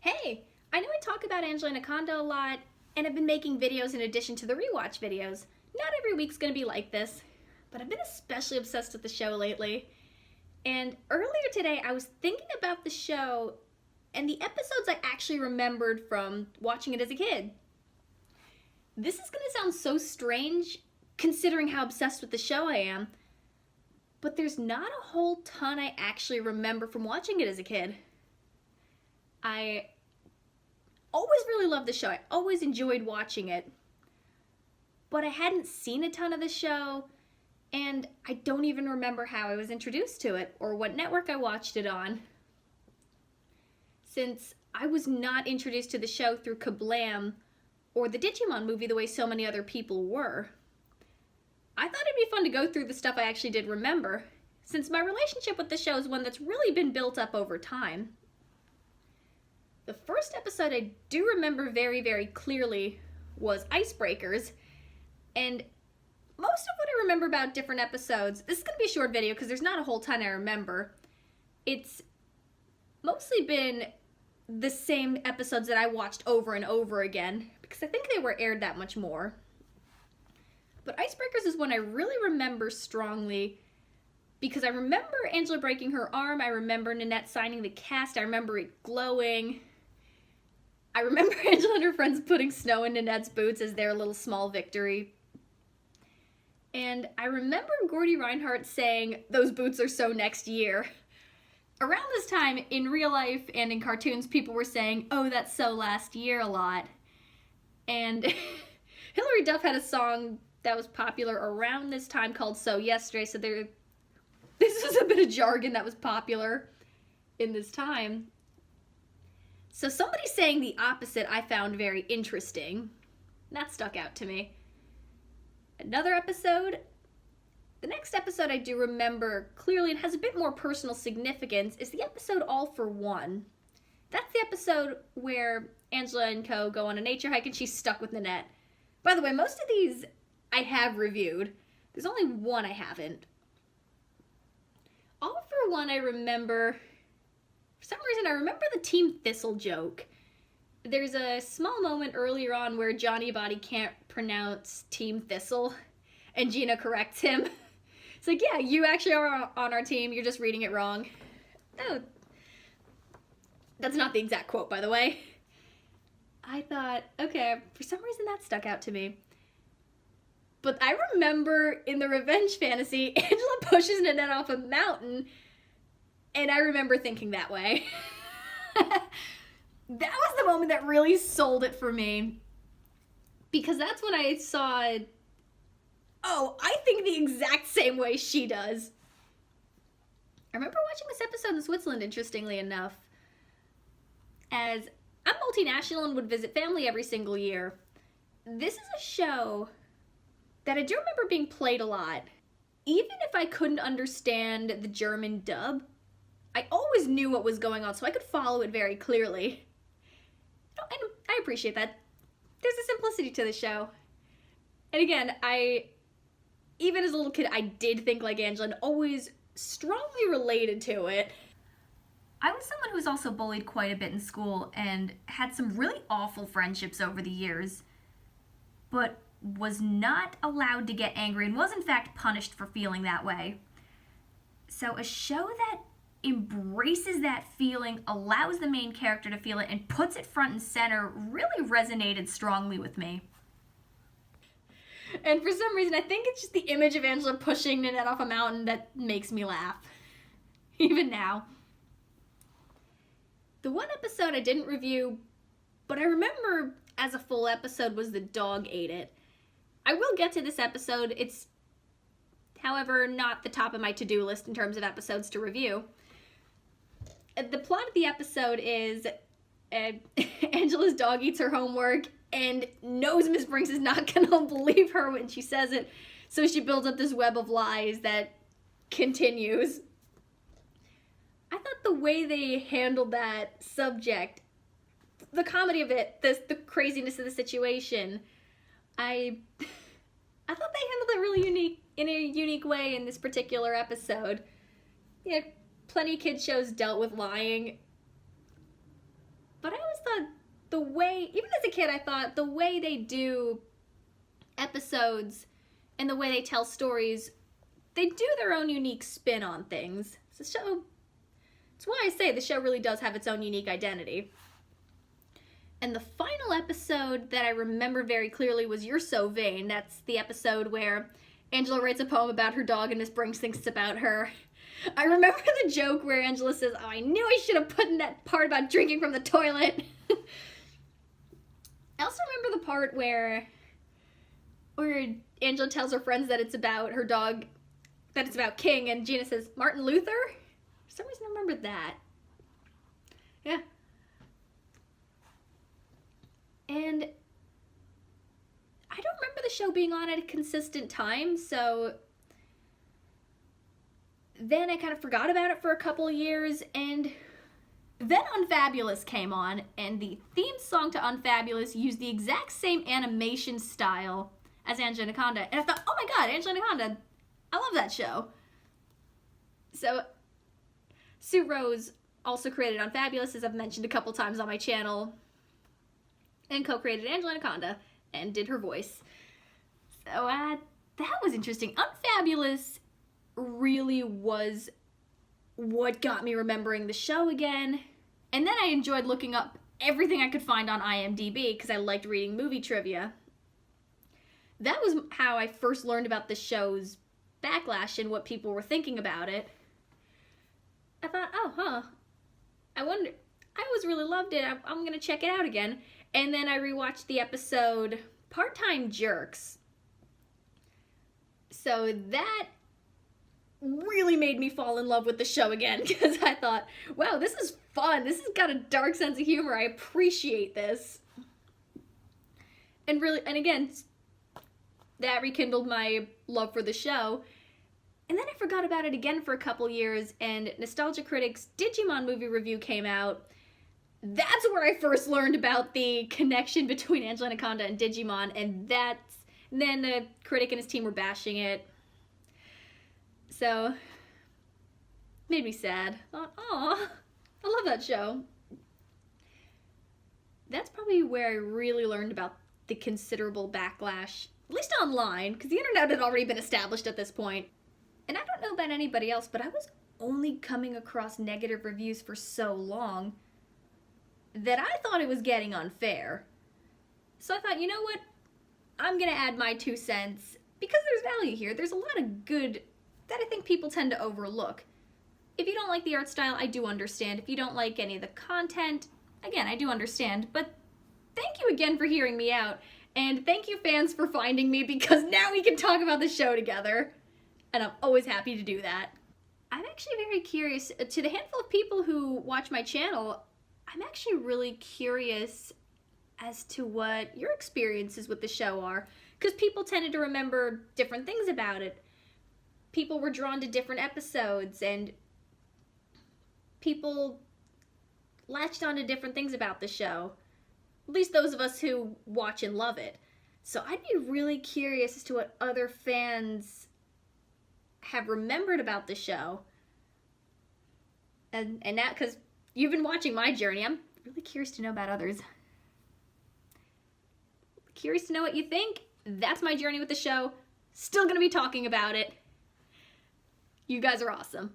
Hey, I know I talk about Anaconda a lot, and I've been making videos in addition to the rewatch videos. Not every week's gonna be like this, but I've been especially obsessed with the show lately. And earlier today, I was thinking about the show and the episodes I actually remembered from watching it as a kid. This is gonna sound so strange, considering how obsessed with the show I am, but there's not a whole ton I actually remember from watching it as a kid. I always really loved the show. I always enjoyed watching it. But I hadn't seen a ton of the show, and I don't even remember how I was introduced to it or what network I watched it on. Since I was not introduced to the show through Kablam or the Digimon movie the way so many other people were, I thought it'd be fun to go through the stuff I actually did remember, since my relationship with the show is one that's really been built up over time. The first episode I do remember very, very clearly was Icebreakers, and most of what I remember about different episodes, this is going to be a short video because there's not a whole ton I remember. It's mostly been the same episodes that I watched over and over again because I think they were aired that much more. But Icebreakers is one I really remember strongly because I remember Angela breaking her arm, I remember Nanette signing the cast, I remember it glowing. I remember Angela and her friends putting snow in Nanette's boots as their little small victory. And I remember Gordy Reinhardt saying, "Those boots are so next year." Around this time, in real life and in cartoons, people were saying, "Oh, that's so last year" a lot. And Hilary Duff had a song that was popular around this time called "So Yesterday," so this was a bit of jargon that was popular in this time. So somebody saying the opposite I found very interesting. That stuck out to me. Another episode, the next episode I do remember clearly and has a bit more personal significance, is the episode All for One. That's the episode where Angela and Co. go on a nature hike and she's stuck with Nanette. By the way, most of these I have reviewed. There's only one I haven't. All for One I remember, for some reason I remember the Team Thistle joke. There's a small moment earlier on where Johnny Body can't pronounce Team Thistle, and Gina corrects him. It's like, yeah, you actually are on our team, you're just reading it wrong. Oh, that's not the exact quote, by the way. I thought, okay, for some reason that stuck out to me. But I remember in the Revenge Fantasy, Angela pushes Nanette off a mountain, and I remember thinking that way. That was the moment that really sold it for me. Because that's when I saw, oh, I think the exact same way she does. I remember watching this episode in Switzerland, interestingly enough, as I'm multinational and would visit family every single year. This is a show that I do remember being played a lot. Even if I couldn't understand the German dub, I always knew what was going on, so I could follow it very clearly. And I appreciate that. There's a simplicity to the show. And again, even as a little kid, I did think like Angela and always strongly related to it. I was someone who was also bullied quite a bit in school and had some really awful friendships over the years, but was not allowed to get angry and was in fact punished for feeling that way. So a show that embraces that feeling, allows the main character to feel it, and puts it front and center really resonated strongly with me. And for some reason, I think it's just the image of Angela pushing Nanette off a mountain that makes me laugh. Even now. The one episode I didn't review, but I remember as a full episode, was The Dog Ate It. I will get to this episode. It's, however, not the top of my to-do list in terms of episodes to review. The plot of the episode is Angela's dog eats her homework and knows Miss Brinks is not gonna believe her when she says it, so she builds up this web of lies that continues. I thought the way they handled that subject, the comedy of it, the craziness of the situation, I thought they handled it really in a unique way in this particular episode. Yeah, plenty of kids shows dealt with lying, but I always the way, even as a kid, I thought the way they do episodes and the way they tell stories, they do their own unique spin on things. The show, that's why I say the show really does have its own unique identity. And the final episode that I remember very clearly was You're So Vain. That's the episode where Angela writes a poem about her dog and Miss Brinks thinks it's about her. I remember the joke where Angela says, "Oh, I knew I should have put in that part about drinking from the toilet." I also remember the part where Angela tells her friends that it's about her dog, that it's about King, and Gina says, "Martin Luther?" For some reason I remember that. Yeah. And I don't remember the show being on at a consistent time, so then I kind of forgot about it for a couple of years, and then Unfabulous came on, and the theme song to Unfabulous used the exact same animation style as Anaconda, and I thought, oh my god, Anaconda, I love that show. So Sue Rose also created Unfabulous, as I've mentioned a couple times on my channel, and co-created Anaconda and did her voice. So that was interesting. Unfabulous really was what got me remembering the show again. And then I enjoyed looking up everything I could find on IMDb because I liked reading movie trivia. That was how I first learned about the show's backlash and what people were thinking about it. I thought, oh, huh. I wonder, I always really loved it. I'm going to check it out again. And then I rewatched the episode Part-Time Jerks. So that really made me fall in love with the show again, because I thought, wow, this is fun. This has got a dark sense of humor. I appreciate this. And again, that rekindled my love for the show. And then I forgot about it again for a couple years, and Nostalgia Critic's Digimon movie review came out. That's where I first learned about the connection between Anaconda and Digimon, and then the critic and his team were bashing it. So, made me sad. Thought, aw, I love that show. That's probably where I really learned about the considerable backlash, at least online, because the internet had already been established at this point. And I don't know about anybody else, but I was only coming across negative reviews for so long that I thought it was getting unfair. So I thought, you know what? I'm gonna add my 2 cents, because there's value here. There's a lot of good that I think people tend to overlook. If you don't like the art style, I do understand. If you don't like any of the content, again, I do understand. But thank you again for hearing me out. And thank you, fans, for finding me, because now we can talk about the show together. And I'm always happy to do that. I'm actually very curious, to the handful of people who watch my channel, I'm actually really curious as to what your experiences with the show are, because people tended to remember different things about it. People were drawn to different episodes, and people latched onto different things about the show. At least those of us who watch and love it. So I'd be really curious as to what other fans have remembered about the show. And now, because you've been watching my journey, I'm really curious to know about others. Curious to know what you think. That's my journey with the show. Still gonna be talking about it. You guys are awesome.